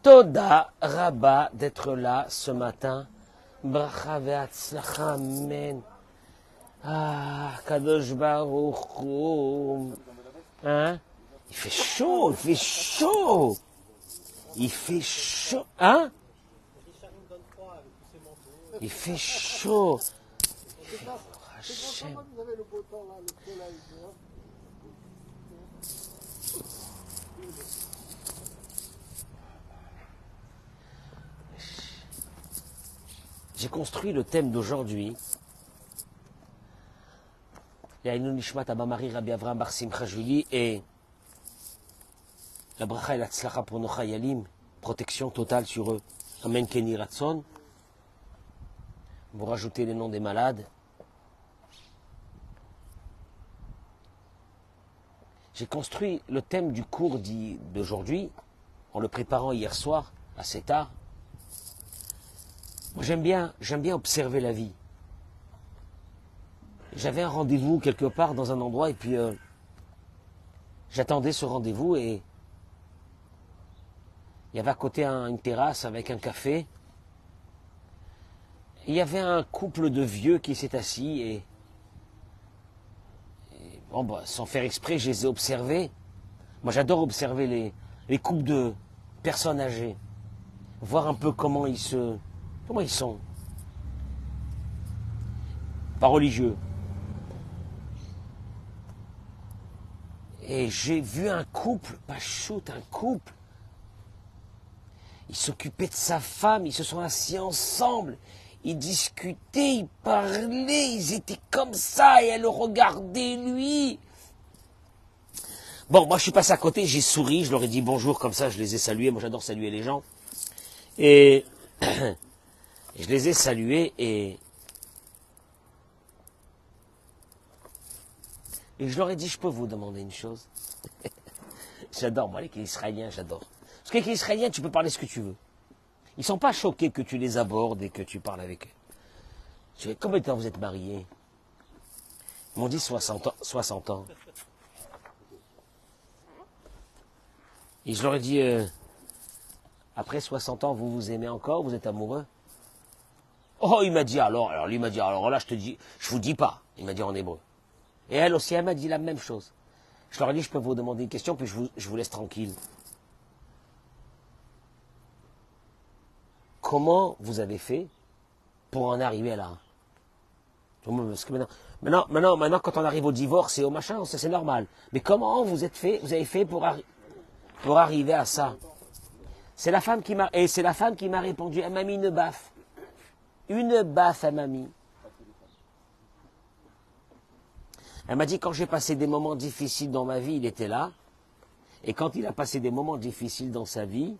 Toda Rabba d'être là ce matin. Bracha ve'atzlacha, amen. Ah, Kadosh Baruch Hu. Hein? Il fait chaud, il fait chaud. Il fait chaud. Hein? Il fait chaud. Hachem. J'ai construit le thème d'aujourd'hui. Yainu Nishmat Abamari Rabbi Avraham Bar Simcha Julie et la bracha et la tzlacha pour nos chayalim, protection totale sur eux. Amen Keni Ratson. Vous rajoutez les noms des malades. J'ai construit le thème du cours d'aujourd'hui en le préparant hier soir assez tard. Moi j'aime bien observer la vie. J'avais un rendez-vous quelque part dans un endroit et puis j'attendais ce rendez-vous et il y avait à côté une terrasse avec un café. Il y avait un couple de vieux qui s'est assis et bon, bah, sans faire exprès, je les ai observés. Moi j'adore observer les couples de personnes âgées. Voir un peu comment ils sont. Pas religieux. Et j'ai vu un couple, un couple. Ils s'occupaient de sa femme, ils se sont assis ensemble. Ils discutaient, ils parlaient, ils étaient comme ça et elle le regardait lui. Bon, moi je suis passé à côté, j'ai souri, je leur ai dit bonjour comme ça, je les ai salués. Moi j'adore saluer les gens. Et je les ai salués et je leur ai dit, je peux vous demander une chose. J'adore, moi, les Israéliens, j'adore. Parce que les Israéliens, tu peux parler ce que tu veux. Ils ne sont pas choqués que tu les abordes et que tu parles avec eux. Je dis, combien de temps vous êtes mariés? Ils m'ont dit 60 ans. 60 ans. Et je leur ai dit, après 60 ans, vous vous aimez encore? Vous êtes amoureux? Oh, il m'a dit alors lui m'a dit, alors là, je vous dis pas. Il m'a dit en hébreu. Et elle aussi, elle m'a dit la même chose. Je leur ai dit, je peux vous demander une question, puis je vous laisse tranquille. Comment vous avez fait pour en arriver là? Parce que maintenant, quand on arrive au divorce et au machin, c'est normal. Mais comment vous avez fait pour arriver à ça? C'est la femme qui m'a répondu, elle m'a mis une baffe. Une baffe, elle m'a mis. Elle m'a dit, quand j'ai passé des moments difficiles dans ma vie, il était là. Et quand il a passé des moments difficiles dans sa vie,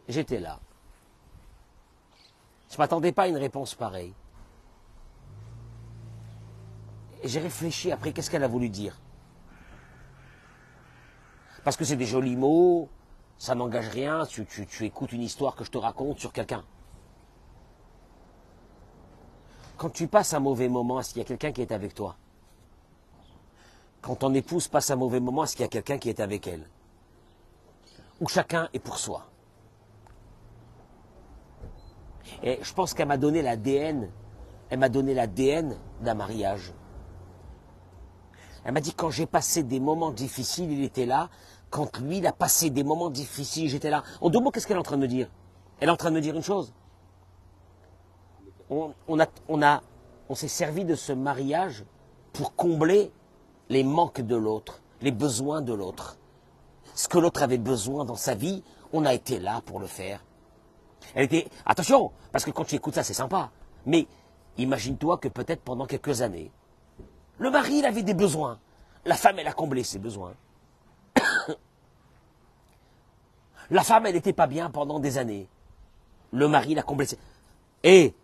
j'étais là. Je ne m'attendais pas à une réponse pareille. Et j'ai réfléchi après, qu'est-ce qu'elle a voulu dire? Parce que c'est des jolis mots, ça n'engage rien, tu écoutes une histoire que je te raconte sur quelqu'un. Quand tu passes un mauvais moment, est-ce qu'il y a quelqu'un qui est avec toi? Quand ton épouse passe un mauvais moment, est-ce qu'il y a quelqu'un qui est avec elle? Ou chacun est pour soi? Et je pense qu'elle m'a donné l'ADN, d'un mariage. Elle m'a dit, quand j'ai passé des moments difficiles, il était là. Quand lui, il a passé des moments difficiles, j'étais là. En deux mots, qu'est-ce qu'elle est en train de me dire? Elle est en train de me dire une chose. On s'est servi de ce mariage pour combler les manques de l'autre, les besoins de l'autre. Ce que l'autre avait besoin dans sa vie, on a été là pour le faire. Elle était, attention, parce que quand tu écoutes ça, c'est sympa. Mais imagine-toi que peut-être pendant quelques années, le mari, il avait des besoins. La femme, elle a comblé ses besoins. La femme, elle n'était pas bien pendant des années. Le mari, il a comblé ses... Et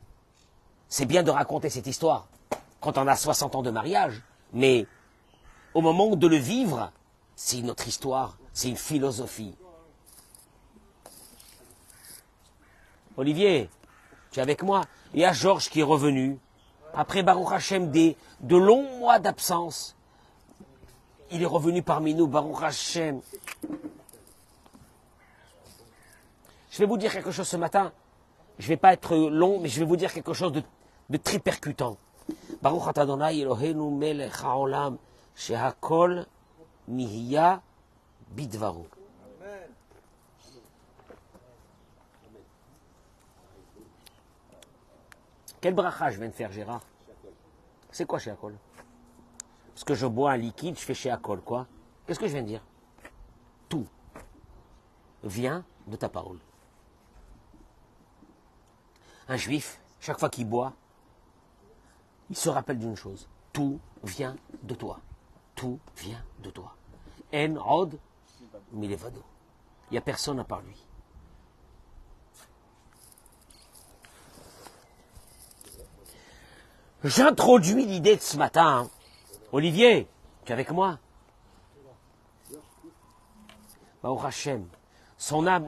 c'est bien de raconter cette histoire quand on a 60 ans de mariage, mais au moment de le vivre, c'est une autre histoire, c'est une philosophie. Olivier, tu es avec moi? Il y a Georges qui est revenu. Après Baruch Hashem, de longs mois d'absence. il est revenu parmi nous, Baruch Hashem. Je vais vous dire quelque chose ce matin. Je ne vais pas être long, mais je vais vous dire quelque chose de très percutant. Baruch Ata Adonai Eloheinu melech haolam shehakol nihiya bidvaru. Quel bracha je viens de faire, Gérard? C'est quoi shehakol? Parce que je bois un liquide, je fais shehakol, quoi? Qu'est-ce que je viens de dire? Tout vient de ta parole. Un juif, chaque fois qu'il boit, il se rappelle d'une chose. Tout vient de toi. Tout vient de toi. En od milevado. Il n'y a personne à part lui. J'introduis l'idée de ce matin. Hein. Olivier, tu es avec moi? Baruch Hashem.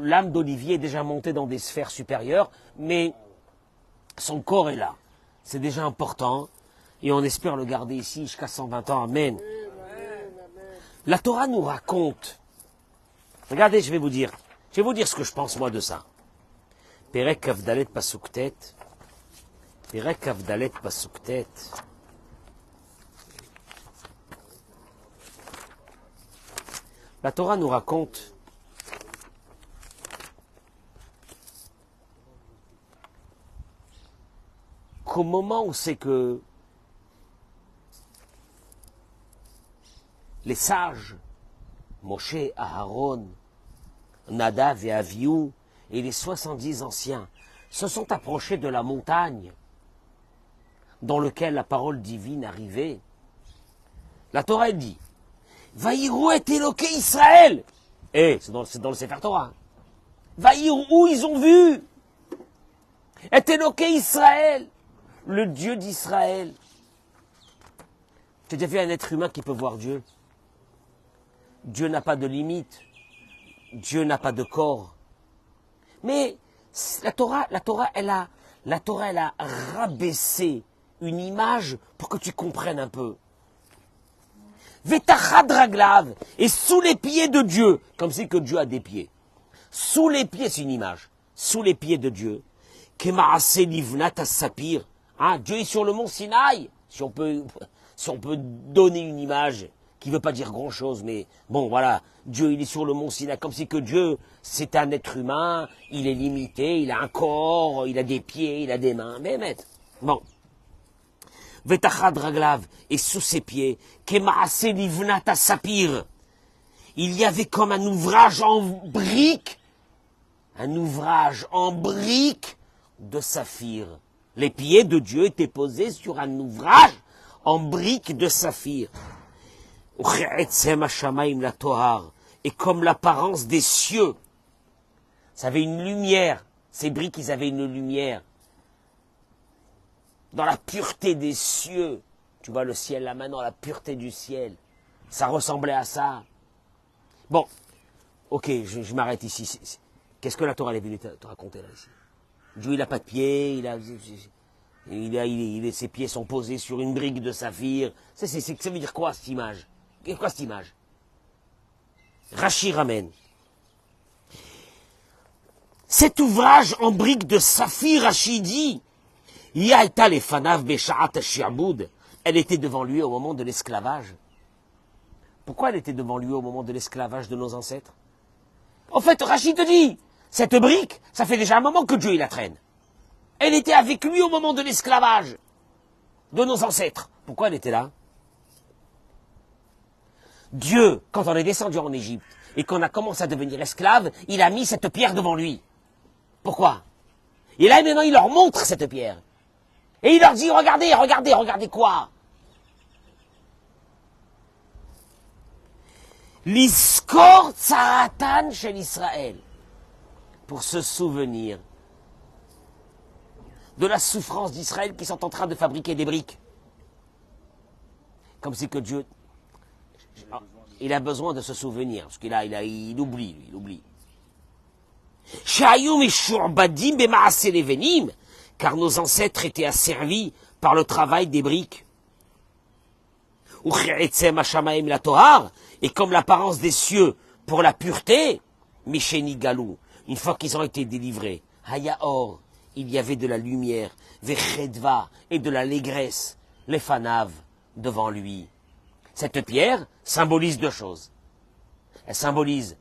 L'âme d'Olivier est déjà montée dans des sphères supérieures, mais son corps est là. C'est déjà important. Et on espère le garder ici jusqu'à 120 ans. Amen. La Torah nous raconte. Regardez, je vais vous dire ce que je pense moi de ça. Perek Avdalet Pasuktet. Perek Avdalet Pasuktet. La Torah nous raconte qu'au moment où c'est que les sages, Moshe, Aharon, Nadav et Avihu, et les 70 anciens, se sont approchés de la montagne dans laquelle la parole divine arrivait, la Torah dit Vaïrou et Éloqué Israël. Et c'est dans le Sefer Torah. Vaïrou, ils ont vu. Et Éloqué Israël, le Dieu d'Israël. Tu as déjà vu un être humain qui peut voir Dieu? Dieu n'a pas de limite. Dieu n'a pas de corps. Mais la Torah, elle a rabaissé une image pour que tu comprennes un peu. Vetachad raglav, et sous les pieds de Dieu, comme si que Dieu a des pieds. Sous les pieds, c'est une image. Sous les pieds de Dieu. Kemaase livnat sapir. Hein, Dieu est sur le mont Sinaï. Si on peut donner une image qui ne veut pas dire grand-chose, mais bon, voilà, Dieu, il est sur le mont Sinaï, comme si que Dieu, c'est un être humain, il est limité, il a un corps, il a des pieds, il a des mains, mais bon. Vetachad raglav, et sous ses pieds, Kemaase livnat sapir, il y avait comme un ouvrage en brique de saphir. Les pieds de Dieu étaient posés sur un ouvrage en brique de saphir. Et comme l'apparence des cieux, ça avait une lumière. Ces briques, ils avaient une lumière. Dans la pureté des cieux. Tu vois le ciel là maintenant, la pureté du ciel. Ça ressemblait à ça. Bon, ok, je m'arrête ici. Qu'est-ce que la Torah est venue te raconter là ici? Dieu, il n'a pas de pieds, ses pieds sont posés sur une brique de saphir. Ça veut dire quoi cette image? Quoi cette image? Rachi ramène. Cet ouvrage en brique de saphir, Rachi dit, Yaïta les fanav beshaat shi'aboud. Elle était devant lui au moment de l'esclavage. Pourquoi elle était devant lui au moment de l'esclavage de nos ancêtres? En fait, Rachi te dit, cette brique, ça fait déjà un moment que Dieu il la traîne. Elle était avec lui au moment de l'esclavage de nos ancêtres. Pourquoi elle était là? Dieu, quand on est descendu en Égypte et qu'on a commencé à devenir esclave, il a mis cette pierre devant lui. Pourquoi? Et là maintenant il leur montre cette pierre. Et il leur dit, regardez, regardez, regardez quoi? L'iskor tsaratan chez l'Israël. Pour se souvenir de la souffrance d'Israël qui sont en train de fabriquer des briques. Comme si que Dieu, il a besoin de se souvenir, parce qu'il oublie. Car nos ancêtres étaient asservis par le travail des briques. ou chi'etzem hashamaim la tohar, et comme l'apparence des cieux pour la pureté, Misheni Galou, une fois qu'ils ont été délivrés, Hayaor, il y avait de la lumière, Vechedva, et de l'allégresse, les fanav, devant lui. Cette pierre symbolise deux choses. Elle symbolise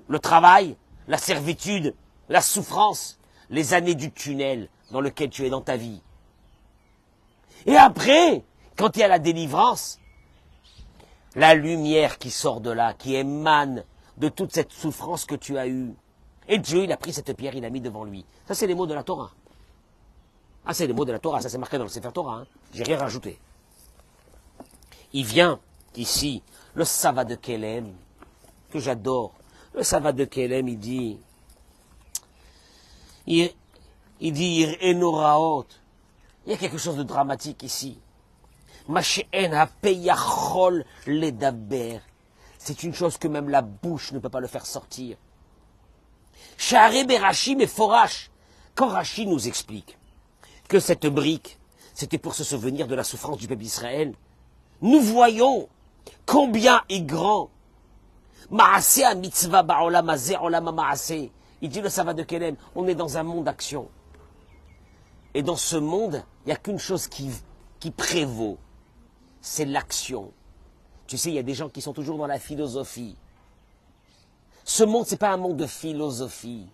le travail, la servitude, la souffrance, les années du tunnel dans lequel tu es dans ta vie. Et après, quand il y a la délivrance, la lumière qui sort de là, qui émane de toute cette souffrance que tu as eue. Et Dieu, il a pris cette pierre, il l'a mis devant lui. Ça, c'est les mots de la Torah. Ah, c'est les mots de la Torah, ça c'est marqué dans le Sefer Torah. Hein. J'ai rien rajouté. Il vient ici, le Sava de Kelem, que j'adore. Le Sava de Kelem, il dit, Enoraot. Il y a quelque chose de dramatique ici. Mash'en hapeyachol ledaber. C'est une chose que même la bouche ne peut pas le faire sortir. Sha'are berashi meforash. Quand Rashi nous explique que cette brique, c'était pour se souvenir de la souffrance du peuple d'Israël, nous voyons combien est grand. Maaseh a mitzvah ba'olam hazeh olam maaseh. Il dit le Sava de Kelem, on est dans un monde d'action. Et dans ce monde, il n'y a qu'une chose qui prévaut, c'est l'action. Tu sais, il y a des gens qui sont toujours dans la philosophie. Ce monde, ce n'est pas un monde de philosophie,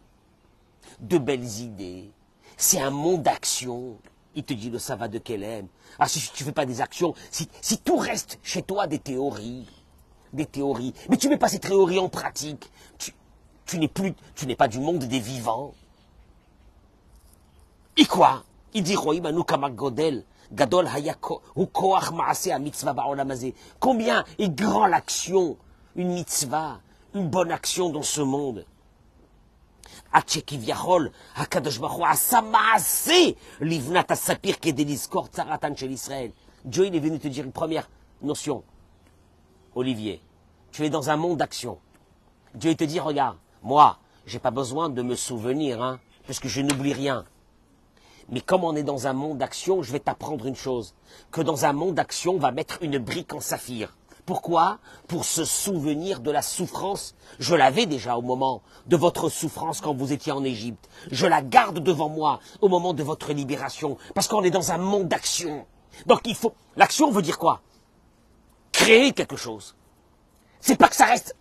de belles idées. C'est un monde d'action. Il te dit le Sava de Kelem. Ah, si tu ne fais pas des actions, si tout reste chez toi des théories, mais tu ne mets pas ces théories en pratique, tu n'es pas du monde des vivants. Et quoi? Il dit Gadol mitzvah. Combien est grand l'action, une mitzvah, une bonne action dans ce monde. Dieu, il est venu te dire une première notion. Olivier, tu es dans un monde d'action. Dieu, il te dit, regarde, moi, j'ai pas besoin de me souvenir, hein, parce que je n'oublie rien. Mais comme on est dans un monde d'action, je vais t'apprendre une chose. Que dans un monde d'action, on va mettre une brique en saphir. Pourquoi? Pour se souvenir de la souffrance. Je l'avais déjà au moment de votre souffrance quand vous étiez en Égypte. Je la garde devant moi au moment de votre libération. Parce qu'on est dans un monde d'action. Donc il faut... L'action veut dire quoi? Créer quelque chose. C'est pas que ça reste...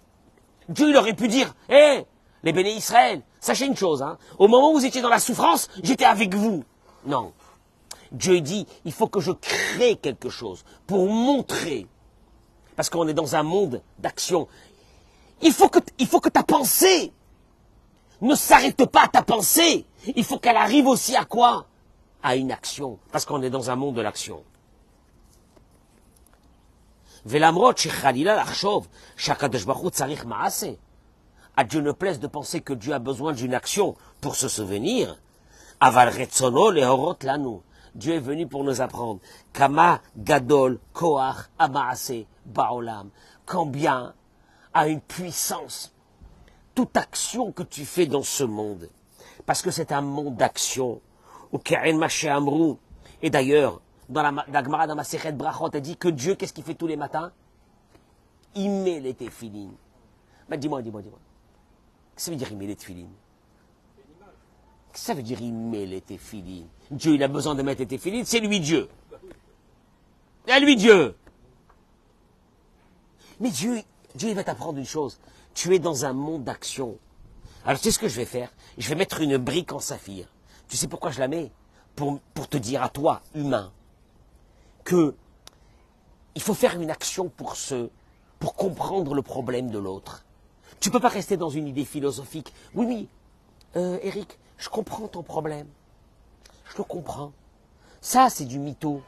Dieu, il aurait pu dire, hé, les béné Israël, sachez une chose, hein, au moment où vous étiez dans la souffrance, j'étais avec vous. Non. Dieu dit, il faut que je crée quelque chose pour montrer. Parce qu'on est dans un monde d'action. Il faut que ta pensée ne s'arrête pas à ta pensée. Il faut qu'elle arrive aussi à quoi? À une action. Parce qu'on est dans un monde de l'action. À Dieu ne plaise de penser que Dieu a besoin d'une action pour se souvenir. Aval retzono lehorot lanu. Dieu est venu pour nous apprendre. Kama gadol koach amaase baolam. Combien a une puissance toute action que tu fais dans ce monde. Parce que c'est un monde d'action. Ou keren maché amrou. Et d'ailleurs, dans la Gemara dans Masechet Brachot, elle dit que Dieu, qu'est-ce qu'il fait tous les matins? Il met les téphilines. Mais dis-moi. Qu'est-ce que ça veut dire il met les téphilines? Qu'est-ce que ça veut dire il met les téphilines? Dieu, il a besoin de mettre les téphilines, c'est lui Dieu. C'est lui Dieu. Mais Dieu, il va t'apprendre une chose. Tu es dans un monde d'action. Alors tu sais ce que je vais faire? Je vais mettre une brique en saphir. Tu sais pourquoi je la mets? Pour te dire à toi, humain, que il faut faire une action pour comprendre le problème de l'autre. Tu ne peux pas rester dans une idée philosophique. Oui, Eric, je comprends ton problème. Je le comprends. Ça, c'est du mytho.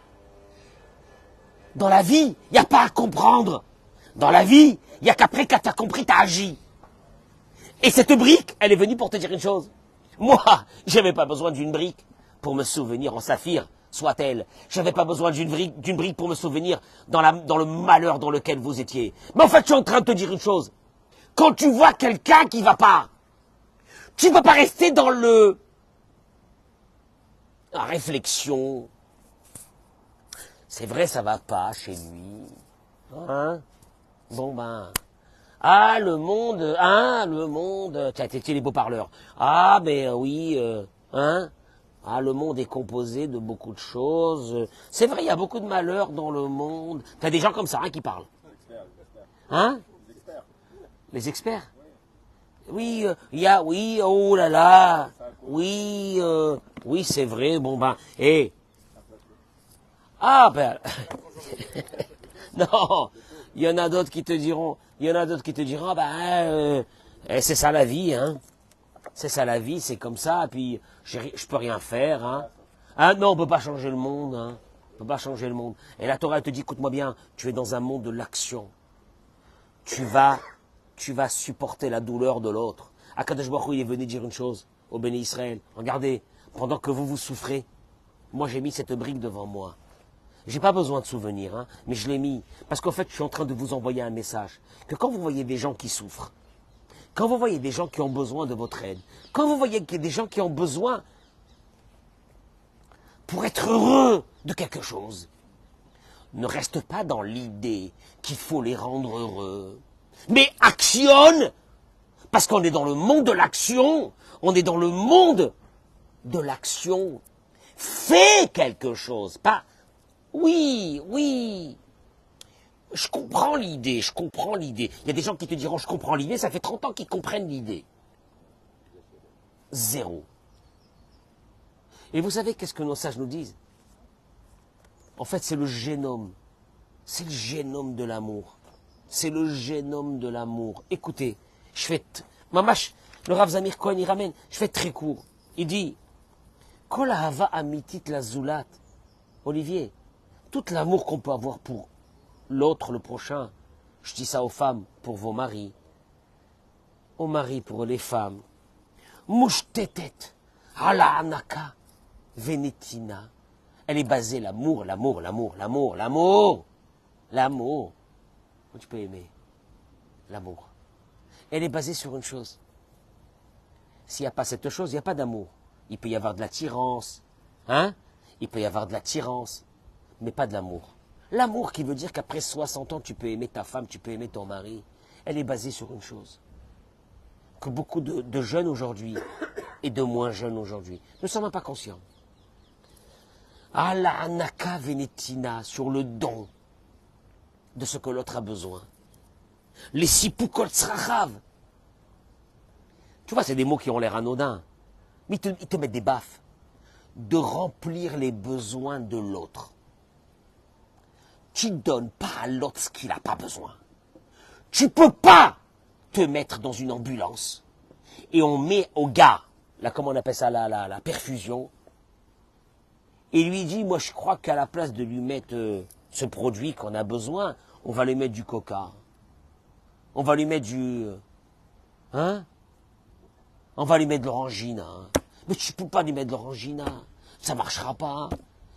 Dans la vie, il n'y a pas à comprendre. Dans la vie, il n'y a qu'après que tu as compris, tu as agi. Et cette brique, elle est venue pour te dire une chose. Moi, je n'avais pas besoin d'une brique pour me souvenir en saphir, soit-elle. Je n'avais pas besoin d'une brique pour me souvenir dans le malheur dans lequel vous étiez. Mais en fait, je suis en train de te dire une chose. Quand tu vois quelqu'un qui ne va pas, tu ne peux pas rester dans la réflexion. C'est vrai, ça ne va pas chez lui. Hein? Bon ben... Ah, le monde, hein, le monde... Tiens, t'es les beaux parleurs. Ah, mais oui, hein? Ah, le monde est composé de beaucoup de choses. C'est vrai, il y a beaucoup de malheurs dans le monde. T'as des gens comme ça, hein, qui parlent. Hein? Les experts? Oui, il y a, oui, oh là là, oui, oui, c'est vrai, bon ben, ah ben, non, il y en a d'autres qui te diront, ah ben, c'est ça la vie, hein, c'est ça la vie, c'est comme ça, et puis je peux rien faire, hein. Ah non, on peut pas changer le monde, hein, on peut pas changer le monde. Et la Torah elle te dit, écoute-moi bien, tu es dans un monde de l'action, tu vas supporter la douleur de l'autre. Akadosh Baruch Hu, il est venu dire une chose au béni Israël. Regardez, pendant que vous souffrez, moi j'ai mis cette brique devant moi. J'ai pas besoin de souvenirs, hein, mais je l'ai mis. Parce qu'en fait, je suis en train de vous envoyer un message. Que quand vous voyez des gens qui souffrent, quand vous voyez des gens qui ont besoin de votre aide, quand vous voyez qu'il y a des gens qui ont besoin pour être heureux de quelque chose, ne reste pas dans l'idée qu'il faut les rendre heureux. Mais actionne. Parce qu'on est dans le monde de l'action. On est dans le monde de l'action. Fais quelque chose. Pas, oui, oui. Je comprends l'idée, je comprends l'idée. Il y a des gens qui te diront, je comprends l'idée, ça fait 30 ans qu'ils comprennent l'idée. Zéro. Et vous savez qu'est-ce que nos sages nous disent? En fait, c'est le génome. C'est le génome de l'amour. C'est le génome de l'amour. Écoutez, je fais... Mamash, le Rav Zamir Cohen, il ramène, je fais très court. Il dit, Kol ahava amitit la zulat. Olivier, tout l'amour qu'on peut avoir pour l'autre, le prochain, je dis ça aux femmes, pour vos maris, aux maris pour les femmes. Mushtetet, ala anaka, venetina. Elle est basée, l'amour, l'amour, l'amour, l'amour, l'amour, l'amour. Tu peux aimer l'amour. Elle est basée sur une chose. S'il n'y a pas cette chose, il n'y a pas d'amour. Il peut y avoir de l'attirance, hein? Il peut y avoir de l'attirance, mais pas de l'amour. L'amour qui veut dire qu'après 60 ans, tu peux aimer ta femme, tu peux aimer ton mari. Elle est basée sur une chose. Que beaucoup de jeunes aujourd'hui, et de moins jeunes aujourd'hui, ne sont même pas conscients. Ala anaka venetina, sur le don de ce que l'autre a besoin. Les sipukot srachav. Tu vois, c'est des mots qui ont l'air anodins. Mais ils te mettent des baffes. De remplir les besoins de l'autre. Tu ne donnes pas à l'autre ce qu'il n'a pas besoin. Tu ne peux pas te mettre dans une ambulance et on met au gars, là, comment on appelle ça, la perfusion, et lui dit, moi je crois qu'à la place de lui mettre ce produit qu'on a besoin, on va lui mettre du coca. On va lui mettre du... Hein? On va lui mettre de l'orangina. Hein? Mais tu ne peux pas lui mettre de l'orangina. Ça ne marchera pas.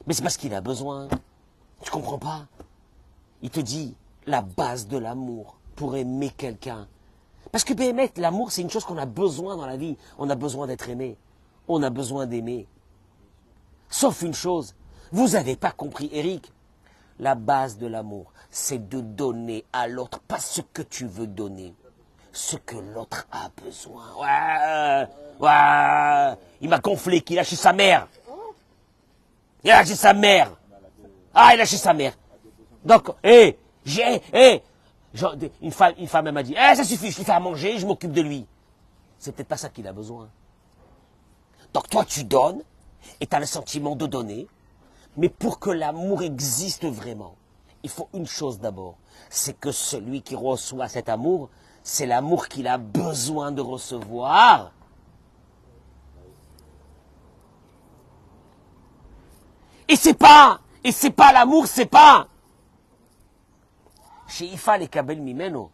Mais c'est parce qu'il a besoin. Tu comprends pas? Il te dit la base de l'amour pour aimer quelqu'un. Parce que Béhémet, l'amour, c'est une chose qu'on a besoin dans la vie. On a besoin d'être aimé. On a besoin d'aimer. Sauf une chose. Vous n'avez pas compris, Eric. La base de l'amour, c'est de donner à l'autre, pas ce que tu veux donner, ce que l'autre a besoin. Ouais, ouais, il m'a gonflé qu'il a chez sa mère. Il a chez sa mère. Ah, il a chez sa mère. Donc, une femme, elle m'a dit, ça suffit, je lui fais à manger, je m'occupe de lui. C'est peut-être pas ça qu'il a besoin. Donc toi, tu donnes, et tu as le sentiment de donner, mais pour que l'amour existe vraiment, il faut une chose d'abord, c'est que celui qui reçoit cet amour, c'est l'amour qu'il a besoin de recevoir. Et c'est pas l'amour, c'est pas. Chez Ifa les Kabel Mimeno,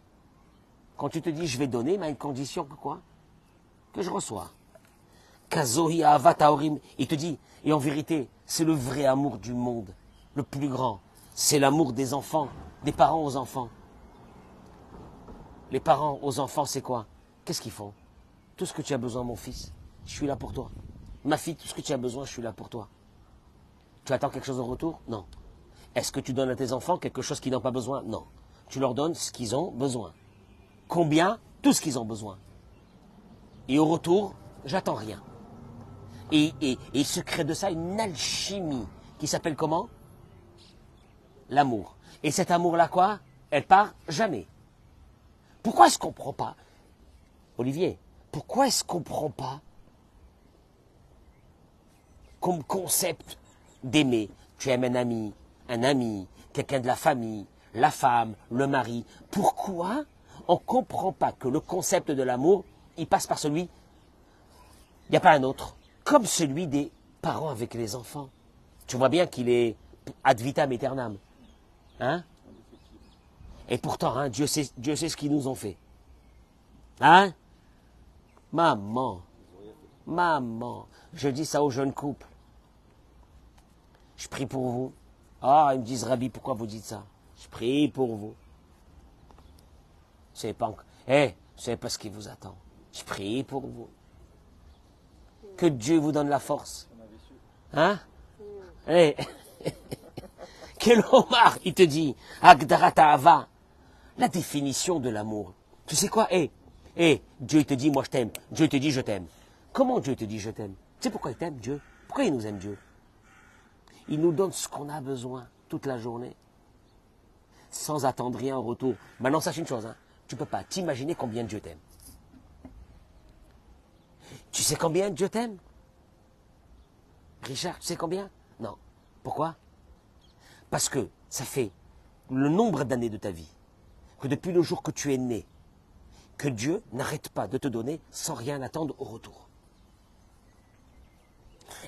quand tu te dis je vais donner, mais à une condition que quoi? Que je reçois. Kazohi Ahavat Haorim, il te dit, et en vérité, c'est le vrai amour du monde, le plus grand. C'est l'amour des enfants, des parents aux enfants. Les parents aux enfants, c'est quoi? Qu'est-ce qu'ils font? Tout ce que tu as besoin, mon fils, je suis là pour toi. Ma fille, tout ce que tu as besoin, je suis là pour toi. Tu attends quelque chose en retour? Non. Est-ce que tu donnes à tes enfants quelque chose qu'ils n'ont pas besoin? Non. tu leur donnes ce qu'ils ont besoin. Combien? Tout ce qu'ils ont besoin. Et au retour, j'attends rien. Et il se crée de ça une alchimie qui s'appelle comment? L'amour. Et cet amour-là, quoi? Elle part jamais. Pourquoi est-ce qu'on ne prend pas, Olivier, pourquoi est-ce qu'on ne prend pas comme concept d'aimer? Tu aimes un ami, quelqu'un de la famille, la femme, le mari. Pourquoi on ne comprend pas que le concept de l'amour, il passe par celui, il n'y a pas un autre, comme celui des parents avec les enfants. Tu vois bien qu'il est ad vitam aeternam. Hein? Et pourtant, hein, Dieu sait ce qu'ils nous ont fait. Hein? Maman, je dis ça aux jeunes couples. Je prie pour vous. Ah, ils me disent, Rabbi, pourquoi vous dites ça? Je prie pour vous. C'est pas, c'est pas ce qui vous attend. Je prie pour vous. Que Dieu vous donne la force. Hein? Quel Omar, il te dit, Agdarata Ava, la définition de l'amour. Tu sais quoi? Dieu te dit, moi je t'aime. Dieu te dit, je t'aime. Comment Dieu te dit, je t'aime? Tu sais pourquoi il t'aime, Dieu? Pourquoi il nous aime, Dieu? Il nous donne ce qu'on a besoin toute la journée, sans attendre rien en retour. Maintenant, sache une chose, hein, tu ne peux pas t'imaginer combien Dieu t'aime. Tu sais combien Dieu t'aime? Richard, tu sais combien? Non. Pourquoi? Parce que ça fait le nombre d'années de ta vie, que depuis le jour que tu es né, que Dieu n'arrête pas de te donner sans rien attendre au retour.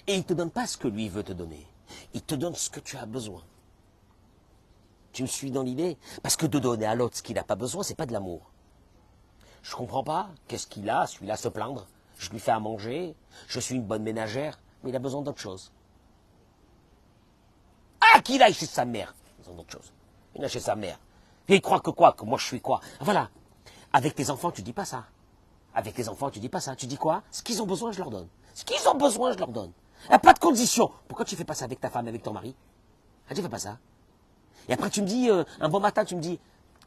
Et il ne te donne pas ce que lui veut te donner. Il te donne ce que tu as besoin. Tu me suis dans l'idée? Parce que de donner à l'autre ce qu'il n'a pas besoin, c'est pas de l'amour. Je ne comprends pas. Qu'est-ce qu'il a, celui-là, se plaindre? Je lui fais à manger, je suis une bonne ménagère, mais il a besoin d'autre chose. Ah, qu'il aille chez sa mère. Il a besoin d'autre chose. Il a chez sa mère. Et il croit que quoi? Que moi je suis quoi? Voilà. Avec tes enfants, tu dis pas ça. Avec tes enfants, tu dis pas ça. Tu dis quoi? Ce qu'ils ont besoin, je leur donne. Ce qu'ils ont besoin, je leur donne. Il n'y a pas de condition. Pourquoi tu fais pas ça avec ta femme, avec ton mari? Ah, tu fais pas ça. Et après, tu me dis, un bon matin, tu me dis,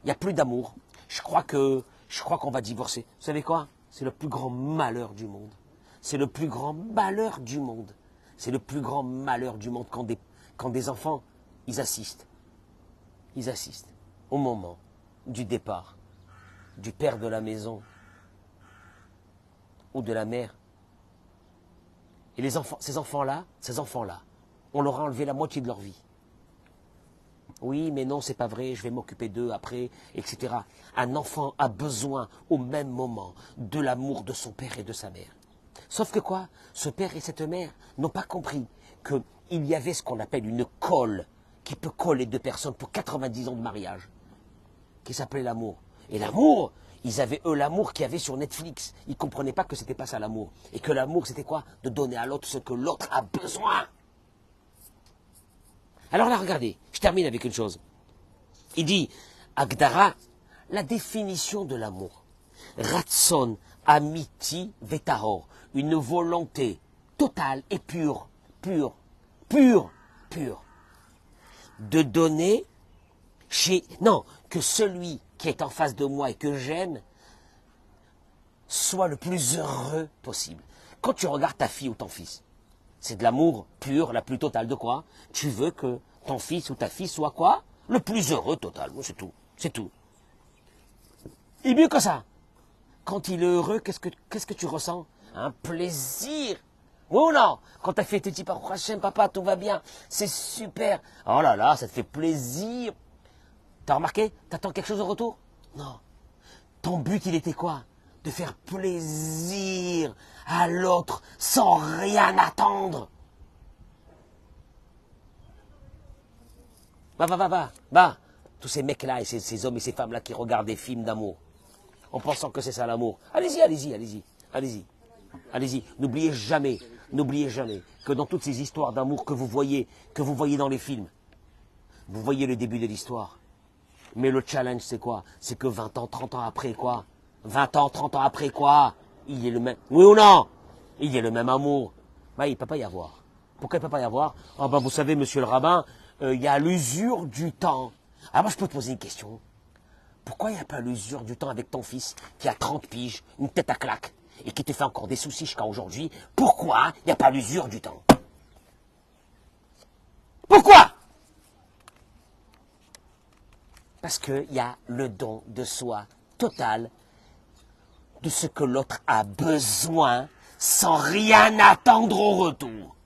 il n'y a plus d'amour. Je crois qu'on va divorcer. Vous savez quoi? C'est le plus grand malheur du monde. C'est le plus grand malheur du monde. C'est le plus grand malheur du monde quand des enfants, ils assistent. Ils assistent au moment du départ du père de la maison ou de la mère. Et les enfants, ces enfants-là, on leur a enlevé la moitié de leur vie. Oui, mais non, c'est pas vrai, je vais m'occuper d'eux après, etc. Un enfant a besoin au même moment de l'amour de son père et de sa mère. Sauf que quoi? Ce père et cette mère n'ont pas compris qu'il y avait ce qu'on appelle une colle qui peut coller deux personnes pour 90 ans de mariage, qui s'appelait l'amour. Et l'amour, ils avaient eux l'amour qu'il y avait sur Netflix. Ils ne comprenaient pas que c'était pas ça l'amour. Et que l'amour, c'était quoi? De donner à l'autre ce que l'autre a besoin. Alors là, regardez, je termine avec une chose. Il dit, Agdara, la définition de l'amour. Ratson amiti vetahor, une volonté totale et pure, de donner que celui qui est en face de moi et que j'aime soit le plus heureux possible. Quand tu regardes ta fille ou ton fils, c'est de l'amour pur, la plus totale de quoi? Tu veux que ton fils ou ta fille soit quoi? Le plus heureux total. C'est tout. C'est tout. Et mieux que ça. Quand il est heureux, qu'est-ce que tu ressens? Un plaisir. Oh non! Quand t'as fait tes petits paroles, Hachem, papa, tout va bien. C'est super. Oh là là, ça te fait plaisir. T'as remarqué? T'attends quelque chose au retour? Non. Ton but, il était quoi? De faire plaisir à l'autre sans rien attendre. Va. Tous ces mecs-là et ces hommes et ces femmes-là qui regardent des films d'amour en pensant que c'est ça l'amour. Allez-y. N'oubliez jamais que dans toutes ces histoires d'amour que vous voyez dans les films, vous voyez le début de l'histoire. Mais le challenge, c'est quoi? C'est que 20 ans, 30 ans après, quoi? 20 ans, 30 ans après, quoi? Il est le même... Oui ou non? Il est le même amour. Il ne peut pas y avoir. Pourquoi il ne peut pas y avoir? Ah vous savez, monsieur le rabbin, il y a l'usure du temps. Ah, moi, je peux te poser une question. Pourquoi il n'y a pas l'usure du temps avec ton fils qui a 30 piges, une tête à claque, et qui te fait encore des soucis jusqu'à aujourd'hui? Pourquoi il n'y a pas l'usure du temps? Pourquoi? Parce qu'il y a le don de soi total, de ce que l'autre a besoin, sans rien attendre au retour.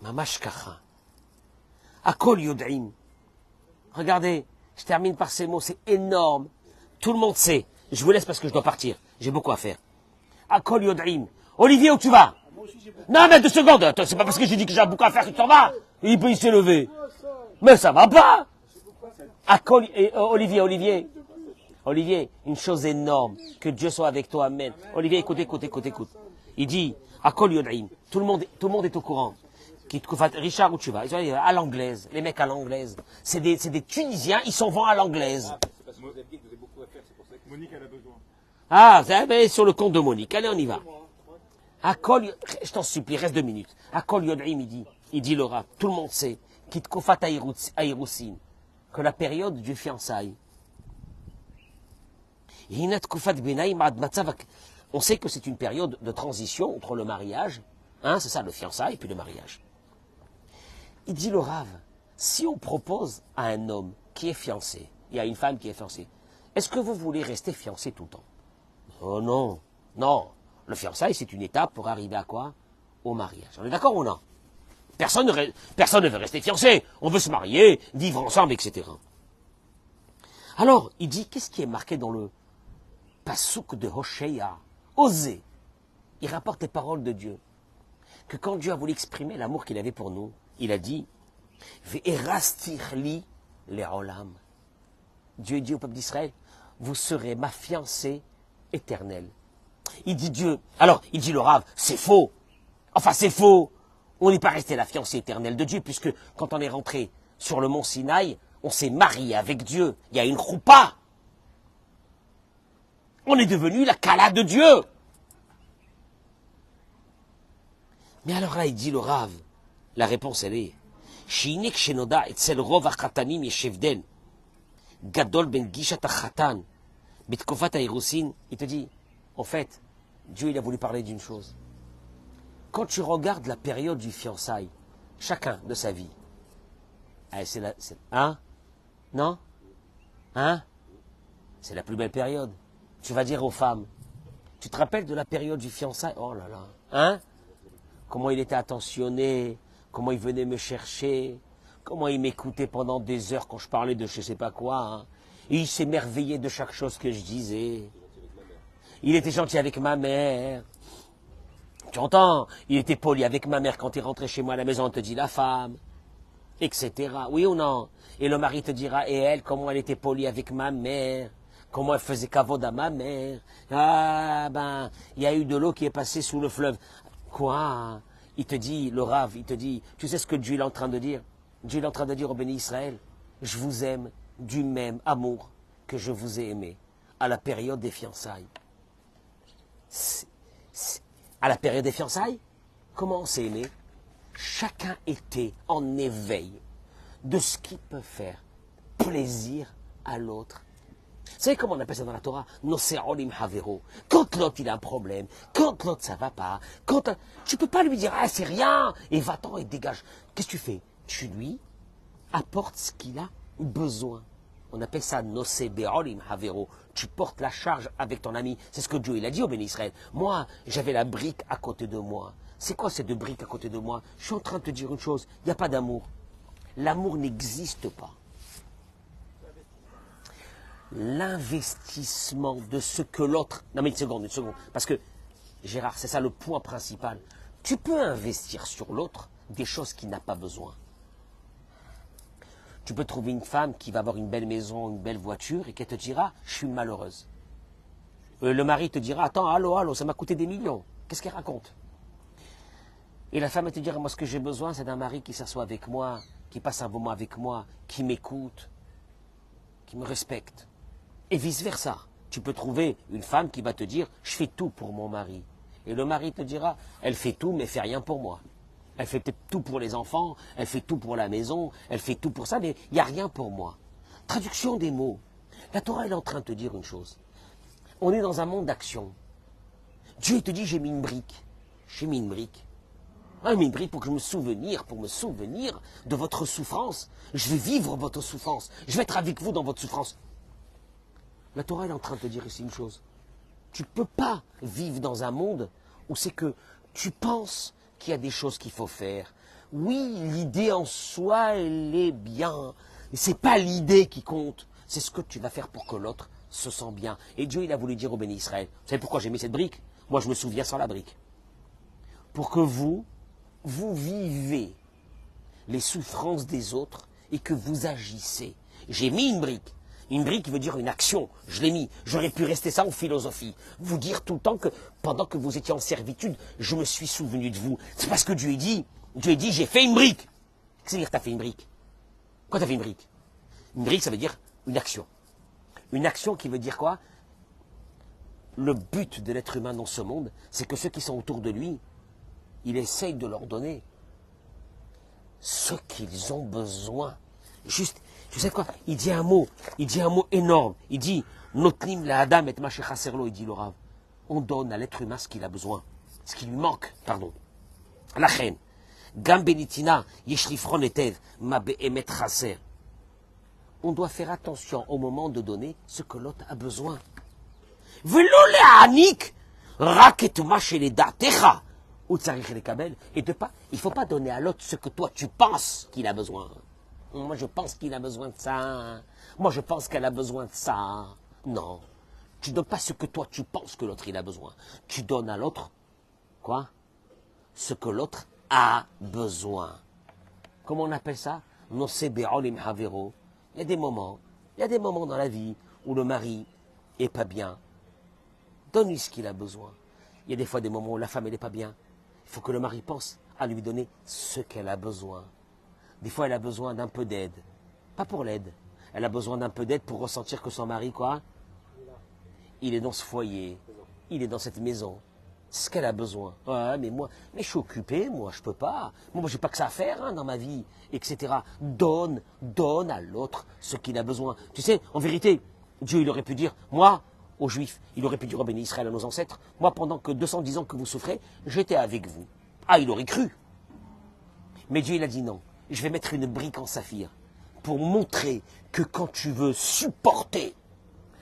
Mamash kacha. Akol yod'im. Regardez, je termine par ces mots, c'est énorme. Tout le monde sait. Je vous laisse parce que je dois partir. J'ai beaucoup à faire. Akol yod'im. Olivier, où tu vas? Non, mais 2 secondes. Attends, c'est pas parce que j'ai dit que j'ai beaucoup à faire que tu t'en vas. Il s'est levé. Mais ça va pas. Akol, Olivier, une chose énorme. Que Dieu soit avec toi, amen. Olivier, écoute. Il dit, Akol yod'im. Tout le monde est au courant. Richard, où tu vas? À l'anglaise. Les mecs à l'anglaise. C'est des Tunisiens, ils s'en vont à l'anglaise. C'est parce que vous avez dit que vous avez beaucoup à faire, c'est pour ça que Monique, elle a besoin. Ah, sur le compte de Monique. Allez, on y va. Je t'en supplie, reste 2 minutes. Akol Yod'im, il dit Laura, tout le monde sait, Kit Kofat Aïroussin, que la période du fiançailles, on sait que c'est une période de transition entre le mariage, hein, c'est ça, le fiançailles, puis le mariage. Il dit le Rav, si on propose à un homme qui est fiancé, il y a une femme qui est fiancée, est-ce que vous voulez rester fiancé tout le temps? Oh non, non. Le fiançailles, c'est une étape pour arriver à quoi? Au mariage. On est d'accord ou non? Personne ne veut rester fiancé. On veut se marier, vivre ensemble, etc. Alors, il dit, qu'est-ce qui est marqué dans le Passouk de Hoshéa? Osez. Il rapporte les paroles de Dieu. Que quand Dieu a voulu exprimer l'amour qu'il avait pour nous, il a dit, Ve'erastirli le'olam. Dieu dit au peuple d'Israël, vous serez ma fiancée éternelle. Il dit Dieu. Alors, il dit le Rav, c'est faux. Enfin, c'est faux. On n'est pas resté la fiancée éternelle de Dieu, puisque quand on est rentré sur le mont Sinaï, on s'est marié avec Dieu. Il y a une choupa. On est devenu la Kala de Dieu. Mais alors là, il dit le Rav, la réponse elle est, Shinik shenoda etzel rov achatanim yeshevden, gadol ben gishat achatan, bitkofat hairusin. Il te dit, en fait, Dieu il a voulu parler d'une chose. Quand tu regardes la période du fiançailles, chacun de sa vie, hein? Non? Hein? C'est la plus belle période. Tu vas dire aux femmes, tu te rappelles de la période du fiançailles? Oh là là, hein? Comment il était attentionné, comment il venait me chercher, comment il m'écoutait pendant des heures quand je parlais de je sais pas quoi, hein? Et il s'émerveillait de chaque chose que je disais. Il était gentil avec ma mère. Tu entends? Il était poli avec ma mère quand il rentrait chez moi à la maison, on te dit la femme, etc. Oui ou non? Et le mari te dira, et elle, comment elle était polie avec ma mère, comment elle faisait cavode à ma mère. Ah ben, il y a eu de l'eau qui est passée sous le fleuve. Quoi? Il te dit, le Rav, il te dit, tu sais ce que Dieu est en train de dire? Dieu est en train de dire au béni Israël, je vous aime du même amour que je vous ai aimé à la période des fiançailles. À la période des fiançailles, comment on s'est aimé? Chacun était en éveil de ce qui peut faire plaisir à l'autre. Vous savez comment on appelle ça dans la Torah? Nose'olim havero. Quand l'autre il a un problème, quand l'autre ça va pas, tu peux pas lui dire ah c'est rien et va-t'en et dégage. Qu'est-ce que tu fais? Tu lui apportes ce qu'il a besoin. On appelle ça Nose'olim havero. Tu portes la charge avec ton ami. C'est ce que Dieu il a dit au béni Israël. Moi, j'avais la brique à côté de moi. C'est quoi ces 2 briques à côté de moi? Je suis en train de te dire une chose. Il n'y a pas d'amour. L'amour n'existe pas. L'investissement de ce que l'autre... Non mais une seconde. Parce que, Gérard, c'est ça le point principal. Tu peux investir sur l'autre des choses qu'il n'a pas besoin. Tu peux trouver une femme qui va avoir une belle maison, une belle voiture, et qui te dira, je suis malheureuse. Le mari te dira, attends, allô, ça m'a coûté des millions. Qu'est-ce qu'elle raconte? Et la femme elle te dira, moi ce que j'ai besoin, c'est d'un mari qui s'assoit avec moi, qui passe un moment avec moi, qui m'écoute, qui me respecte. Et vice-versa. Tu peux trouver une femme qui va te dire, je fais tout pour mon mari. Et le mari te dira, elle fait tout, mais fait rien pour moi. Elle fait peut-être tout pour les enfants, elle fait tout pour la maison, elle fait tout pour ça, mais il n'y a rien pour moi. Traduction des mots. La Torah, elle est en train de te dire une chose. On est dans un monde d'action. Dieu te dit, j'ai mis une brique. J'ai mis une brique. Ah, j'ai mis une brique pour que je me souvenir, de votre souffrance. Je vais vivre votre souffrance. Je vais être avec vous dans votre souffrance. La Torah, elle est en train de te dire ici une chose. Tu ne peux pas vivre dans un monde où c'est que tu penses qu'il y a des choses qu'il faut faire. Oui, l'idée en soi, elle est bien. Mais ce n'est pas l'idée qui compte. C'est ce que tu vas faire pour que l'autre se sente bien. Et Dieu, il a voulu dire au béni Israël. Vous savez pourquoi j'ai mis cette brique? Moi, je me souviens sans la brique. Pour que vous vivez les souffrances des autres et que vous agissez. J'ai mis une brique. Une brique veut dire une action. Je l'ai mis. J'aurais pu rester ça en philosophie. Vous dire tout le temps que pendant que vous étiez en servitude, je me suis souvenu de vous. C'est parce que Dieu a dit, j'ai fait une brique. Qu'est-ce que ça veut dire que tu as fait une brique? Quoi, tu as fait une brique? Une brique, ça veut dire une action. Une action qui veut dire quoi? Le but de l'être humain dans ce monde, c'est que ceux qui sont autour de lui, il essaye de leur donner ce qu'ils ont besoin. Juste, tu sais quoi? Il dit un mot énorme. Il dit, Notnim la Adam et Mashechasserlo, il dit le Rav. On donne à l'être humain ce qu'il a besoin, ce qui lui manque, pardon. La reine. Gambenitina, Yeshlifron etev, Mabe emet chaser. On doit faire attention au moment de donner ce que l'autre a besoin. Velo le anik, raket mashele datecha. Et de pas, il ne faut pas donner à l'autre ce que toi tu penses qu'il a besoin. Moi je pense qu'il a besoin de ça. Moi je pense qu'elle a besoin de ça. Non. Tu ne donnes pas ce que toi tu penses que l'autre il a besoin. Tu donnes à l'autre, quoi? Ce que l'autre a besoin. Comment on appelle ça? Il y a des moments dans la vie où le mari est pas bien. Donne-lui ce qu'il a besoin. Il y a des fois des moments où la femme elle n'est pas bien. Il faut que le mari pense à lui donner ce qu'elle a besoin. Des fois, elle a besoin d'un peu d'aide. Pas pour l'aide. Elle a besoin d'un peu d'aide pour ressentir que son mari, quoi? Il est dans ce foyer. Il est dans cette maison. C'est ce qu'elle a besoin. Ouais, mais je suis occupé, moi, je peux pas. Moi, j'ai pas que ça à faire dans ma vie, etc. Donne à l'autre ce qu'il a besoin. Tu sais, en vérité, Dieu, il aurait pu dire, moi, aux Juifs, il aurait pu dire au béni Israël à nos ancêtres, moi, pendant que 210 ans que vous souffrez, j'étais avec vous. Ah, il aurait cru. Mais Dieu, il a dit non. Je vais mettre une brique en saphir pour montrer que quand tu veux supporter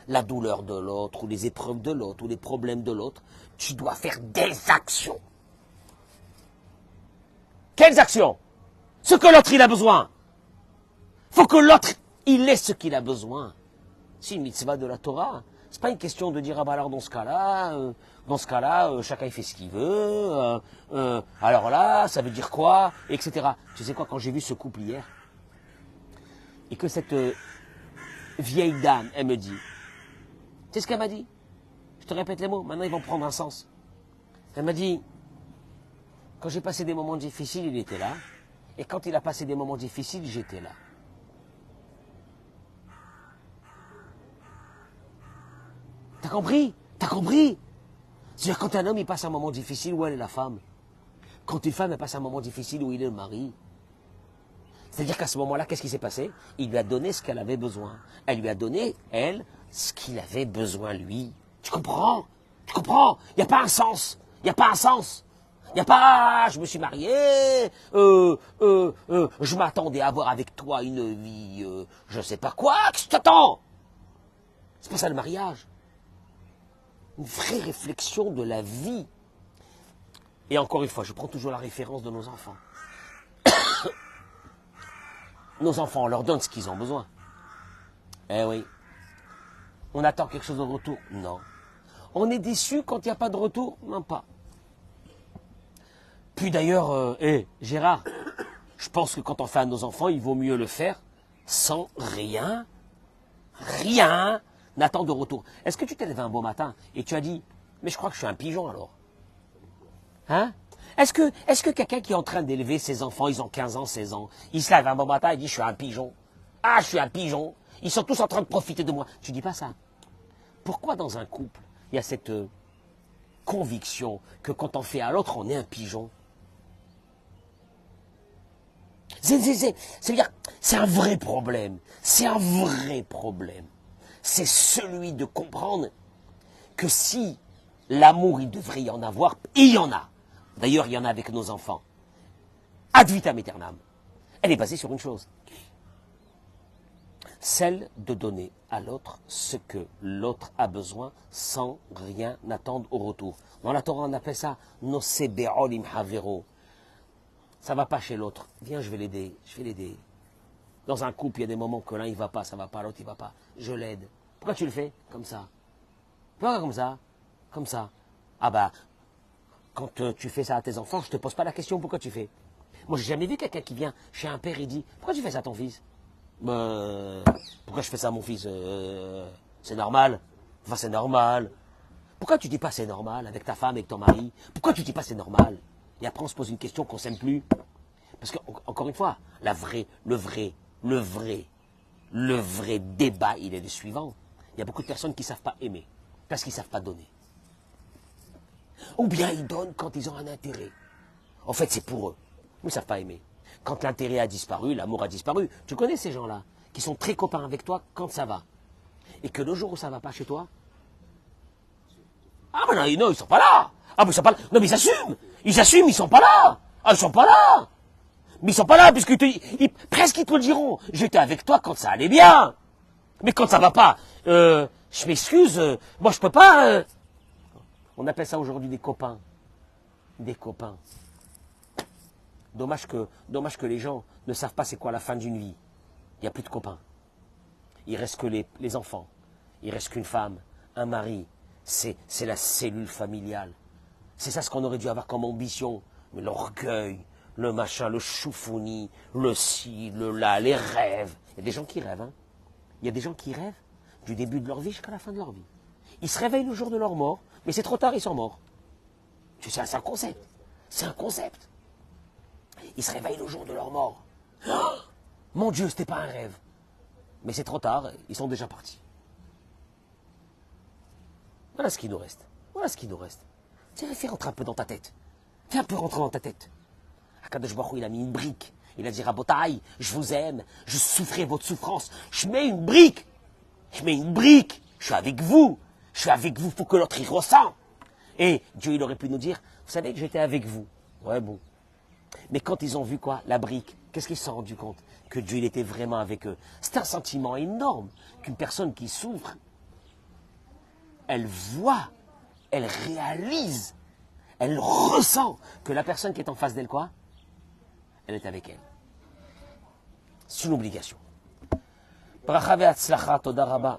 la douleur de l'autre, ou les épreuves de l'autre, ou les problèmes de l'autre, tu dois faire des actions. Quelles actions? Ce que l'autre, il a besoin. Faut que l'autre, il ait ce qu'il a besoin. C'est une mitzvah de la Torah. C'est pas une question de dire, ah bah alors dans ce cas-là, chacun il fait ce qu'il veut, alors là, ça veut dire quoi, etc. Tu sais quoi, quand j'ai vu ce couple hier, et que cette vieille dame, elle me dit, tu sais ce qu'elle m'a dit? Je te répète les mots, maintenant ils vont prendre un sens. Elle m'a dit, quand j'ai passé des moments difficiles, il était là, et quand il a passé des moments difficiles, j'étais là. T'as compris? T'as compris? C'est-à-dire quand un homme il passe un moment difficile, où elle est la femme? Quand une femme elle passe un moment difficile, où il est le mari? C'est-à-dire qu'à ce moment-là, qu'est-ce qui s'est passé? Il lui a donné ce qu'elle avait besoin. Elle lui a donné, elle, ce qu'il avait besoin, lui. Tu comprends? Tu comprends? Il n'y a pas un sens. Il n'y a pas un sens. Il n'y a pas, je me suis marié, je m'attendais à avoir avec toi une vie, je ne sais pas quoi, qu'est-ce que tu attends? C'est pas ça le mariage. Une vraie réflexion de la vie. Et encore une fois, je prends toujours la référence de nos enfants. Nos enfants, on leur donne ce qu'ils ont besoin. Eh oui. On attend quelque chose en retour? Non. On est déçu quand il n'y a pas de retour? Non, pas. Puis d'ailleurs, Gérard, je pense que quand on fait à nos enfants, il vaut mieux le faire sans rien n'attend de retour. Est-ce que tu t'es levé un beau matin et tu as dit, mais je crois que je suis un pigeon alors? Hein? Est-ce que quelqu'un qui est en train d'élever ses enfants, ils ont 15 ans, 16 ans, il se lève un bon matin et dit, je suis un pigeon. Ah, je suis un pigeon. Ils sont tous en train de profiter de moi. Tu dis pas ça. Pourquoi dans un couple, il y a cette conviction que quand on fait à l'autre, on est un pigeon? C'est-à-dire, c'est un vrai problème. C'est un vrai problème. C'est celui de comprendre que si l'amour, il devrait y en avoir, et il y en a. D'ailleurs, il y en a avec nos enfants. Ad vitam aeternam. Elle est basée sur une chose. Celle de donner à l'autre ce que l'autre a besoin sans rien attendre au retour. Dans la Torah, on appelle ça Nose be'olim havero. Ça va pas chez l'autre. Viens, je vais l'aider. Je vais l'aider. Dans un couple, il y a des moments que l'un il va pas, ça va pas, l'autre il va pas. Je l'aide. Pourquoi tu le fais comme ça? Pourquoi comme ça? Comme ça. Ah bah, quand tu fais ça à tes enfants, je te pose pas la question pourquoi tu fais. Moi, j'ai jamais vu quelqu'un qui vient chez un père et dit pourquoi tu fais ça à ton fils? Pourquoi je fais ça à mon fils? C'est normal. Enfin, c'est normal. Pourquoi tu dis pas c'est normal avec ta femme, avec ton mari? Pourquoi tu dis pas c'est normal? Et après, on se pose une question qu'on s'aime plus. Parce que, encore une fois, le vrai débat, il est le suivant. Il y a beaucoup de personnes qui ne savent pas aimer, parce qu'ils ne savent pas donner. Ou bien ils donnent quand ils ont un intérêt. En fait, c'est pour eux. Ils ne savent pas aimer. Quand l'intérêt a disparu, l'amour a disparu. Tu connais ces gens-là, qui sont très copains avec toi quand ça va. Et que le jour où ça ne va pas chez toi, ah mais non, ils ne sont pas là. Ah mais ils sont pas là. Non mais ils assument. Ils assument, ils sont pas là. Ah, ils sont pas là. Mais ils sont pas là, puisque presque ils te le diront. J'étais avec toi quand ça allait bien. Mais quand ça va pas, je m'excuse, moi je peux pas. On appelle ça aujourd'hui des copains. Des copains. Dommage que les gens ne savent pas c'est quoi la fin d'une vie. Il n'y a plus de copains. Il reste que les enfants. Il reste qu'une femme, un mari. C'est la cellule familiale. C'est ça ce qu'on aurait dû avoir comme ambition. Mais l'orgueil, le machin, le choufouni, le ci, le là, les rêves. Il y a des gens qui rêvent. Hein. Il y a des gens qui rêvent du début de leur vie jusqu'à la fin de leur vie. Ils se réveillent le jour de leur mort, mais c'est trop tard, ils sont morts. C'est un concept. C'est un concept. Ils se réveillent le jour de leur mort. Oh, mon Dieu, c'était pas un rêve. Mais c'est trop tard, ils sont déjà partis. Voilà ce qui nous reste. Voilà ce qui nous reste. Tiens, fais rentrer un peu dans ta tête. Fais un peu rentrer dans ta tête. Akadosh Baruch Hu, il a mis une brique. Il a dit, Rabotaï, je vous aime, je souffrais votre souffrance. Je mets une brique. Je mets une brique. Je suis avec vous. Je suis avec vous, il faut que l'autre y ressent. Et Dieu, il aurait pu nous dire, vous savez que j'étais avec vous. Ouais, bon. Mais quand ils ont vu quoi? La brique. Qu'est-ce qu'ils se sont rendus compte? Que Dieu, il était vraiment avec eux. C'est un sentiment énorme qu'une personne qui souffre, elle voit, elle réalise, elle ressent que la personne qui est en face d'elle, quoi? Elle est avec elle. C'est une obligation. Bracha ve'atzlacha, toda rabba.